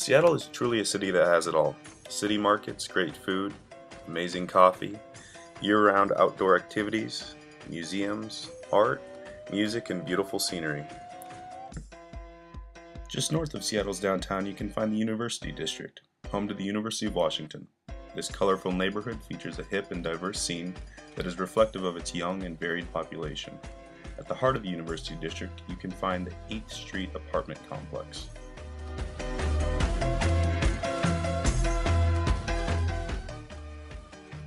Seattle is truly a city that has it all. City markets, great food, amazing coffee, year-round outdoor activities, museums, art, music, and beautiful scenery. Just north of Seattle's downtown, you can find the University District, home to the University of Washington. This colorful neighborhood features a hip and diverse scene that is reflective of its young and varied population. At the heart of the University District, you can find the 8th Street apartment complex.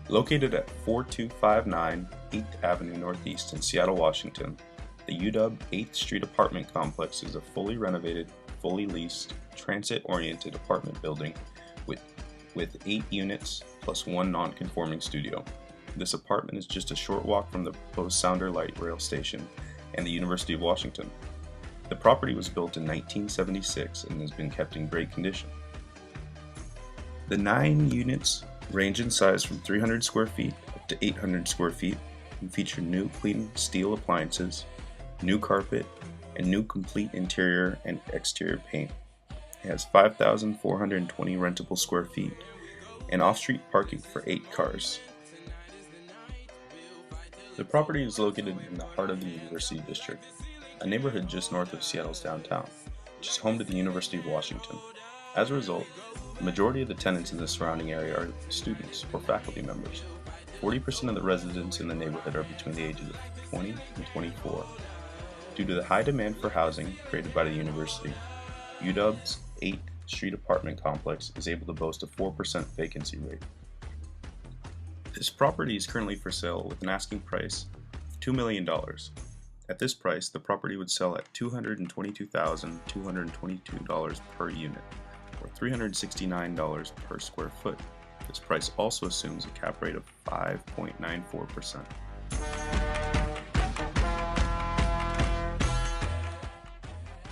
Located at 4259 8th Avenue Northeast in Seattle, Washington, the UW 8th Street apartment complex is a fully renovated, fully leased, transit-oriented apartment building with 8 units plus 1 non-conforming studio. This apartment is just a short walk from the proposed Sounder Light Rail Station and the University of Washington. The property was built in 1976 and has been kept in great condition. The 9 units range in size from 300 square feet up to 800 square feet and feature new clean steel appliances, new carpet, and new complete interior and exterior paint. It has 5,420 rentable square feet and off-street parking for 8 cars. The property is located in the heart of the University District, a neighborhood just north of Seattle's downtown, which is home to the University of Washington. As a result, the majority of the tenants in the surrounding area are students or faculty members. 40% of the residents in the neighborhood are between the ages of 20 and 24. Due to the high demand for housing created by the university, UW's 8th Street apartment complex is able to boast a 4% vacancy rate. This property is currently for sale with an asking price of $2 million. At this price, the property would sell at $222,222 per unit, or $369 per square foot. This price also assumes a cap rate of 5.94%.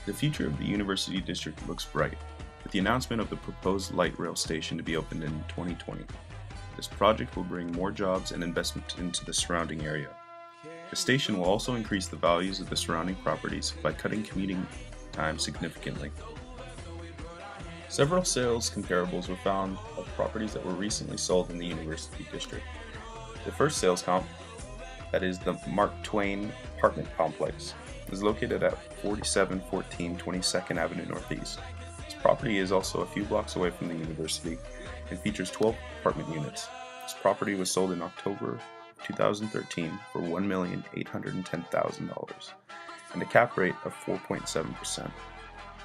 The future of the University District looks bright, with the announcement of the proposed light rail station to be opened in 2020. This project will bring more jobs and investment into the surrounding area. The station will also increase the values of the surrounding properties by cutting commuting time significantly. Several sales comparables were found of properties that were recently sold in the University District. The first sales comp, that is the Mark Twain apartment complex, is located at 4714 22nd Avenue Northeast. This property is also a few blocks away from the university and features 12 apartment units. This property was sold in October 2013 for $1,810,000 and a cap rate of 4.7%.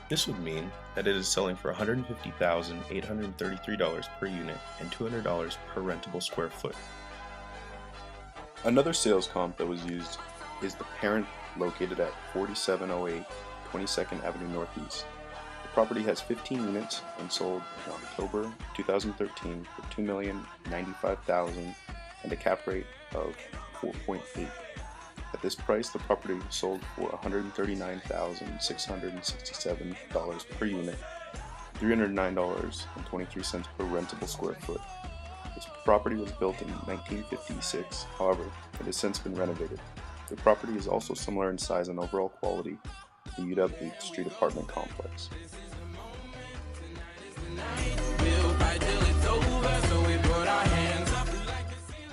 This would mean that it is selling for $150,833 per unit and $200 per rentable square foot. Another sales comp that was used is the Parent, located at 4708 22nd Avenue Northeast. The property has 15 units and sold in October 2013 for $2,095,000 and a cap rate of 4.8. At this price, the property was sold for $139,667 per unit, $309.23 per rentable square foot. This property was built in 1956, however, it has since been renovated. The property is also similar in size and overall quality to the UW 8th Street apartment complex.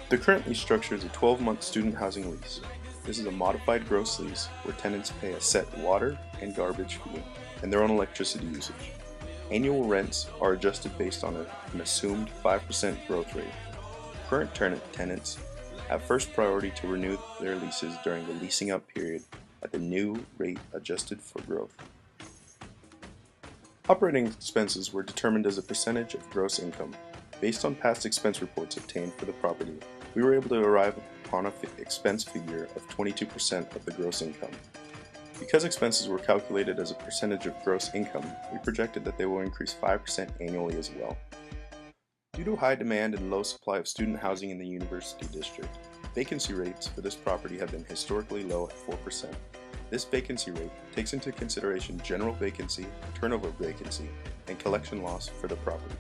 The current lease structure is a 12-month student housing lease. This is a modified gross lease where tenants pay a set water and garbage fee and their own electricity usage. Annual rents are adjusted based on an assumed 5% growth rate. Current tenants have first priority to renew their leases during the leasing up period at the new rate adjusted for growth. Operating expenses were determined as a percentage of gross income. Based on past expense reports obtained for the property, we were able to arrive upon an expense figure of 22% of the gross income. Because expenses were calculated as a percentage of gross income, we projected that they will increase 5% annually as well. Due to high demand and low supply of student housing in the University District, vacancy rates for this property have been historically low at 4%. This vacancy rate takes into consideration general vacancy, turnover vacancy, and collection loss for the property.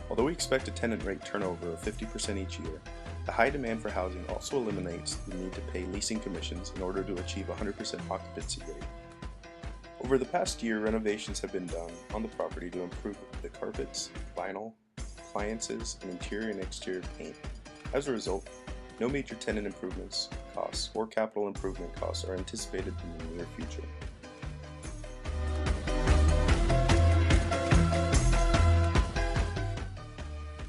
Although we expect a tenant rate turnover of 50% each year, the high demand for housing also eliminates the need to pay leasing commissions in order to achieve 100% occupancy rate. Over the past year, renovations have been done on the property to improve the carpets, vinyl, appliances, and interior and exterior paint. As a result, no major tenant improvements costs or capital improvement costs are anticipated in the near future.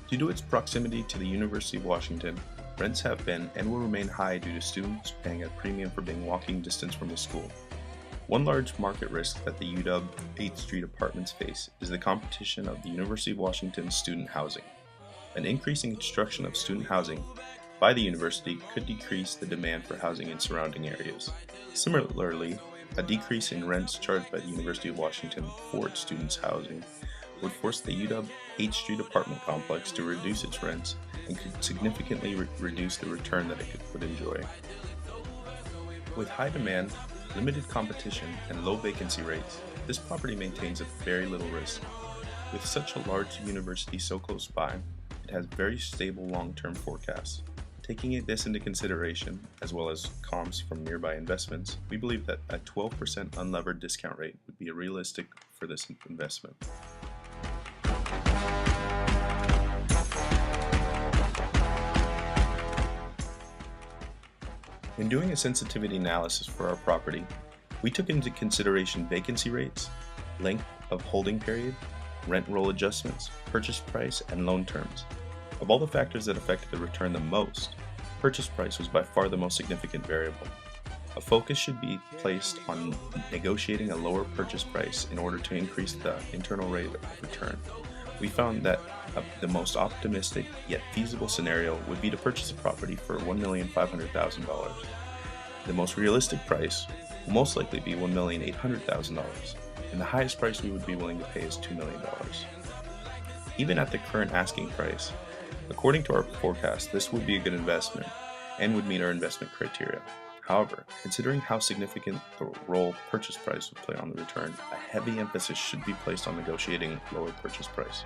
Due to its proximity to the University of Washington, rents have been and will remain high due to students paying a premium for being walking distance from the school. One large market risk that the UW 8th Street apartments face is the competition of the University of Washington student housing. An increasing construction of student housing by the university could decrease the demand for housing in surrounding areas. Similarly, a decrease in rents charged by the University of Washington for its students' housing would force the UW 8th Street apartment complex to reduce its rents and could significantly reduce the return that it would enjoy. With high demand, limited competition, and low vacancy rates, this property maintains a very little risk. With such a large university so close by, it has very stable long-term forecasts. Taking this into consideration, as well as comps from nearby investments, we believe that a 12% unlevered discount rate would be realistic for this investment. When doing a sensitivity analysis for our property, we took into consideration vacancy rates, length of holding period, rent roll adjustments, purchase price, and loan terms. Of all the factors that affected the return the most, purchase price was by far the most significant variable. A focus should be placed on negotiating a lower purchase price in order to increase the internal rate of return. We found that the most optimistic yet feasible scenario would be to purchase a property for $1,500,000. The most realistic price will most likely be $1,800,000, and the highest price we would be willing to pay is $2 million. Even at the current asking price, according to our forecast, this would be a good investment and would meet our investment criteria. However, considering how significant the role purchase price would play on the return, a heavy emphasis should be placed on negotiating lower purchase price.